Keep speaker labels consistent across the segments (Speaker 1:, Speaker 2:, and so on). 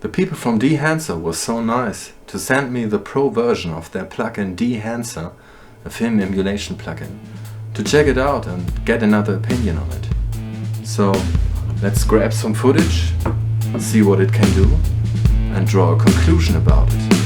Speaker 1: The people from Dehancer were so nice to send me the pro version of their plugin Dehancer, a film emulation plugin, to check it out and get another opinion on it. So let's grab some footage, see what it can do, and draw a conclusion about it.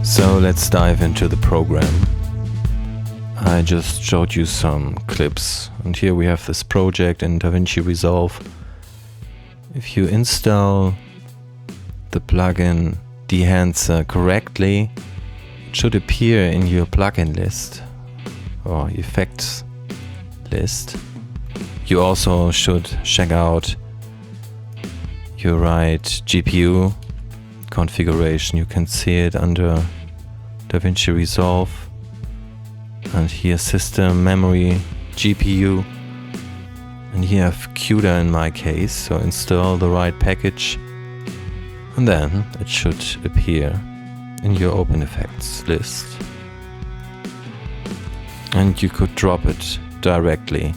Speaker 1: So let's dive into the program. I just showed you some clips, and here we have this project in Davinci Resolve. If you install the plugin Dehancer correctly, it should appear in your plugin list or effects list. You also should check out your right GPU configuration. You can see it under Davinci Resolve, and here system, memory, GPU, and here I have CUDA in my case, so install the right package and then it should appear in your Open Effects list. And you could drop it directly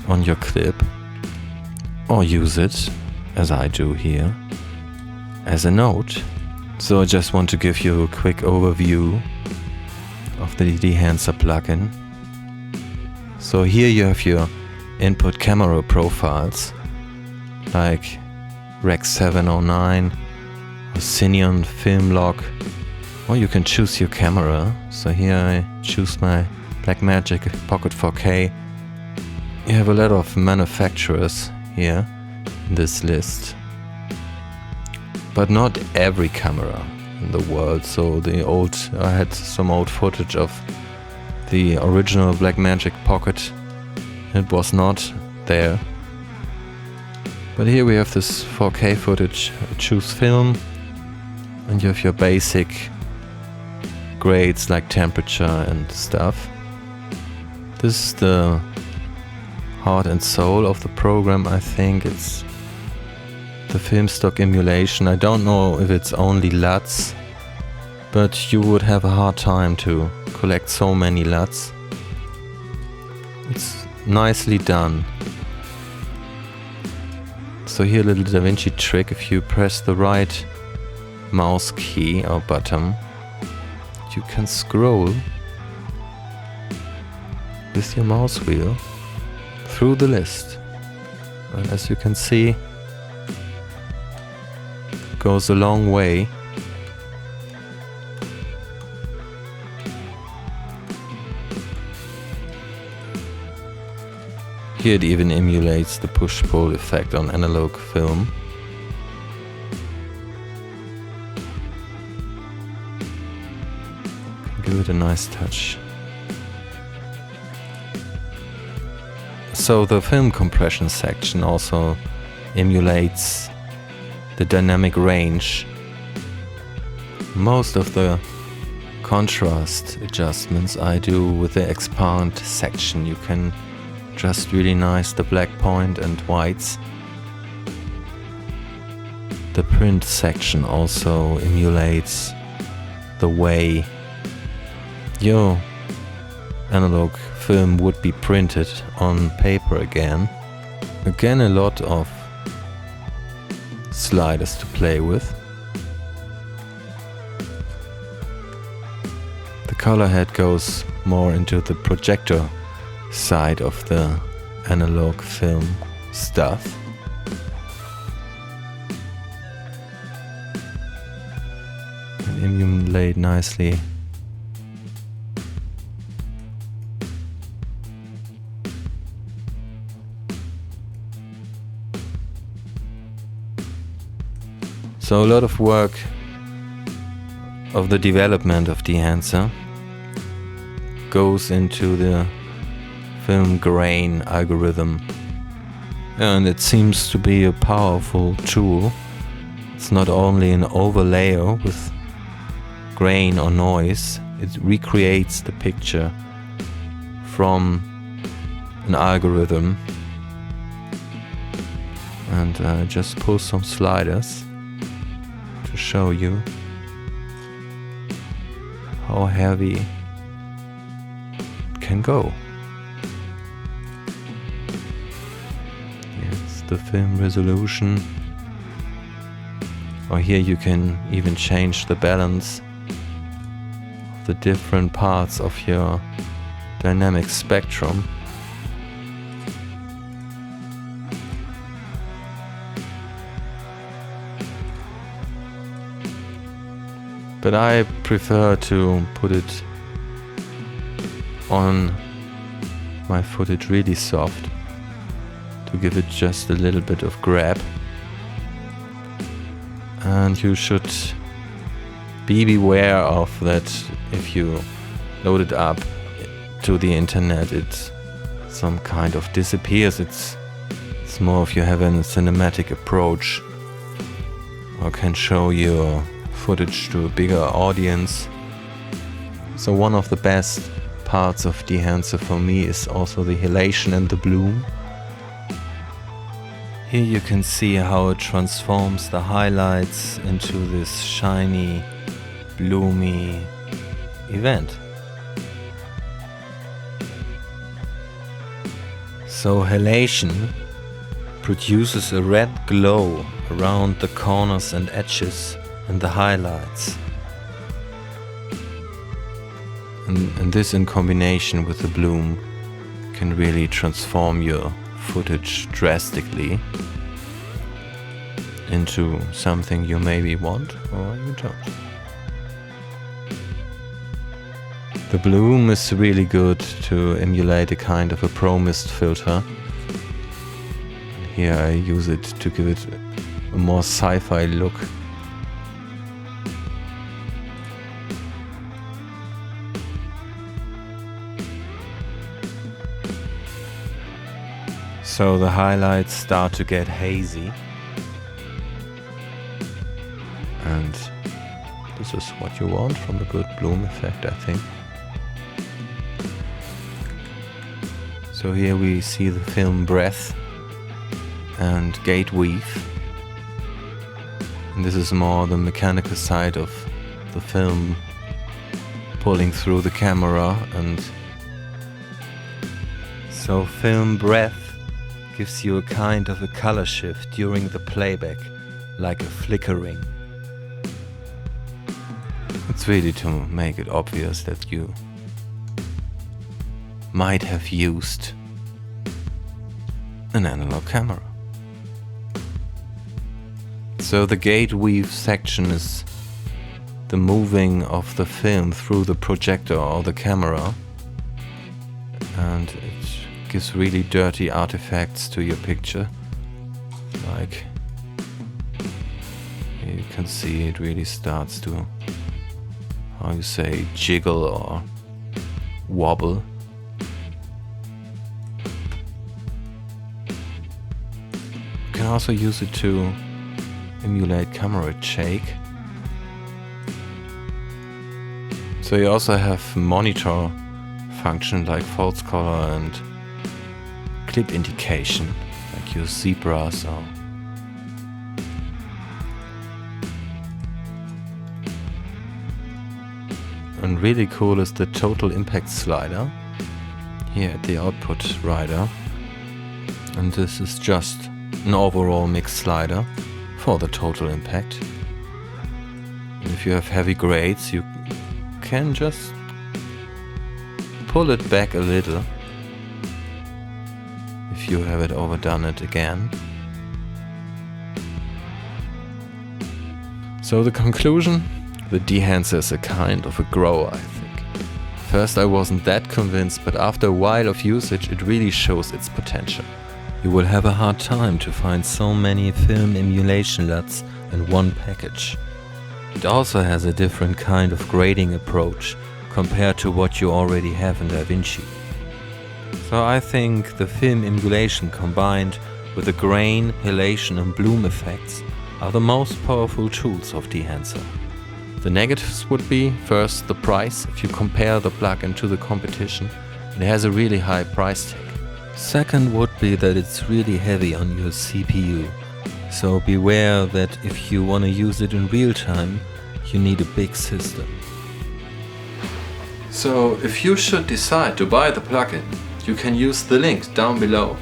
Speaker 1: on your clip or use it, as I do here, as a note. So I just want to give you a quick overview of the Dehancer plugin. So here you have your input camera profiles like Rec 709 or Cineon Film Log, or you can choose your camera. So here I choose my Blackmagic Pocket 4K. You have a lot of manufacturers here in this list, but not every camera in the world. So I had some old footage of the original Blackmagic Pocket. It was not there. But here we have this 4K footage. Choose film, and you have your basic grades like temperature and stuff. This is the heart and soul of the program. I think it's the film stock emulation. I don't know if it's only LUTs, but you would have a hard time to collect so many LUTs. It's nicely done. So here a little Davinci trick. If you press the right mouse key or button, you can scroll with your mouse wheel through the list. And as you can see, it goes a long way. Here it even emulates the push-pull effect on analog film. Give it a nice touch. So the film compression section also emulates the dynamic range. Most of the contrast adjustments I do with the expand section. You can adjust really nice the black point and whites. The print section also emulates the way your analog film would be printed on paper again. Again, a lot of sliders to play with. The color head goes more into the projector side of the analog film stuff. And emulate nicely. So a lot of work of the development of Dehancer goes into the film grain algorithm, and it seems to be a powerful tool. It's not only an overlayer with grain or noise, it recreates the picture from an algorithm. And I just pull some sliders to show you how heavy it can go. Yes, the film resolution. Or here you can even change the balance of the different parts of your dynamic spectrum. But I prefer to put it on my footage really soft to give it just a little bit of grab. And you should be beware of that. If you load it up to the internet, it some kind of disappears. It's more if you have a cinematic approach or can show your footage to a bigger audience. So one of the best parts of Dehancer for me is also the halation and the bloom. Here you can see how it transforms the highlights into this shiny, bloomy event. So halation produces a red glow around the corners and edges and the highlights. And this in combination with the bloom can really transform your footage drastically into something you maybe want or you don't. The bloom is really good to emulate a kind of a pro mist filter. Here I use it to give it a more sci-fi look. So the highlights start to get hazy. And this is what you want from a good bloom effect, I think. So here we see the film breath and gate weave. And this is more the mechanical side of the film pulling through the camera. And so film breath gives you a kind of a color shift during the playback, like a flickering. It's really to make it obvious that you might have used an analog camera. So the gate weave section is the moving of the film through the projector or the camera, and it gives really dirty artifacts to your picture. Like you can see it really starts to, how you say, jiggle or wobble. You can also use it to emulate camera shake. So you also have monitor function like false color and clip indication, like your zebras or and really cool is the total impact slider here at the output rider, and this is just an overall mix slider for the total impact. And if you have heavy grades, you can just pull it back a little if you have it overdone it again. So the conclusion, the Dehancer is a kind of a grower, I think. First I wasn't that convinced, but after a while of usage it really shows its potential. You will have a hard time to find so many film emulation LUTs in one package. It also has a different kind of grading approach compared to what you already have in Davinci. So I think the film emulation combined with the grain, halation and bloom effects are the most powerful tools of Dehancer. The negatives would be, first, the price. If you compare the plugin to the competition, it has a really high price tag. Second would be that it's really heavy on your CPU. So beware that if you want to use it in real time, you need a big system. So if you should decide to buy the plugin, you can use the link down below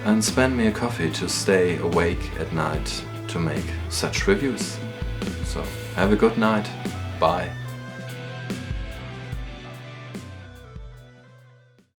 Speaker 1: and spend me a coffee to stay awake at night to make such reviews. So have a good night. Bye.